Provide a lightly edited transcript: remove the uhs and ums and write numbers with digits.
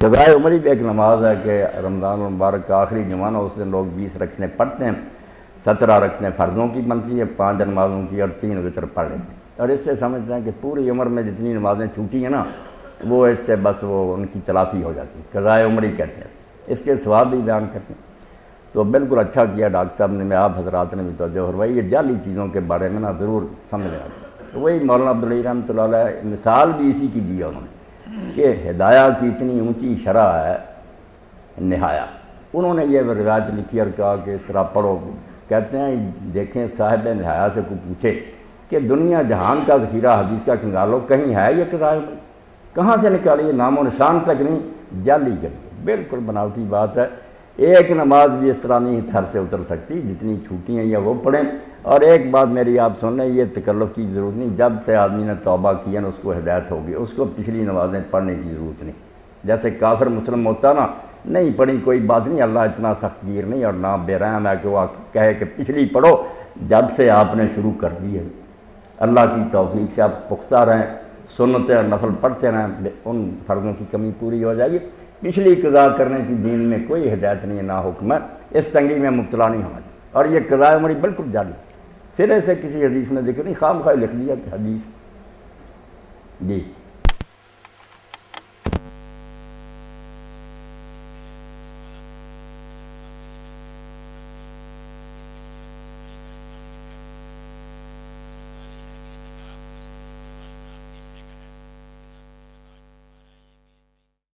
قضائے عمری بھی ایک نماز ہے کہ رمضان المبارک کا آخری جمعہ اس دن لوگ 20 رکعتیں پڑھتے ہیں، 17 رکعتیں فرضوں کی بنتی ہیں، 5 نمازوں کی اور 3 وتر پڑھ لیتے ہیں، اور اس سے سمجھتے ہیں کہ پوری عمر میں جتنی نمازیں چھوٹی ہیں نا وہ اس سے بس وہ ان کی تلافی ہو جاتی ہے، قضائے عمری کہتے ہیں، اس کے ثواب بھی بیان کرتے ہیں۔ تو بالکل اچھا کیا ڈاکٹر صاحب نے، میں آپ حضرات نے بھی توجہ فرمائی، یہ جعلی چیزوں کے بارے میں نا ضرور سمجھ آ تو وہی مولانا عبدالعلی رحمۃ اللہ علیہ مثال بھی اسی کی دی ہے انہوں نے کہ ہدایہ کی اتنی اونچی شرح ہے نہایا۔ انہوں نے یہ روایت لکھی اور کہا کہ اس طرح پڑھو، کہتے ہیں دیکھیں صاحب نہایا سے کوئی پوچھے کہ دنیا جہان کا ذخیرہ حدیث کا کنگالو کہیں ہے یہ قضائے عمری؟ کہاں سے نکالیے؟ نام و نشان تک نہیں، جعلی کریے، بالکل بناوٹی بات ہے۔ ایک نماز بھی اس طرح نہیں سر سے اتر سکتی، جتنی چھوٹی ہیں یا وہ پڑھیں۔ اور ایک بات میری آپ سن لیں، یہ تکلف کی ضرورت نہیں، جب سے آدمی نے توبہ کیا نا اس کو ہدایت ہوگی، اس کو پچھلی نمازیں پڑھنے کی ضرورت نہیں۔ جیسے کافر مسلم ہوتا نا، نہیں پڑھی کوئی بات نہیں، اللہ اتنا سخت گیر نہیں اور نہ بے رحم ہے کہ وہ کہے کہ پچھلی پڑھو۔ جب سے آپ نے شروع کر دی ہے، اللہ کی توفیق سے آپ پختہ رہیں، سنتیں اور نفل پڑھتے رہیں، ان فرضوں کی کمی پوری ہو جائے گی۔ پچھلی قضا کرنے کی دین میں کوئی ہدایت نہیں ہے، نہ حکم ہے، اس تنگی میں مبتلا نہیں ہونا چاہیے۔ اور یہ قضائے عمری بالکل جعلی، سرے سے کسی حدیث میں ذکر نہیں، خام خواہ لکھ دیا کہ حدیث۔ جی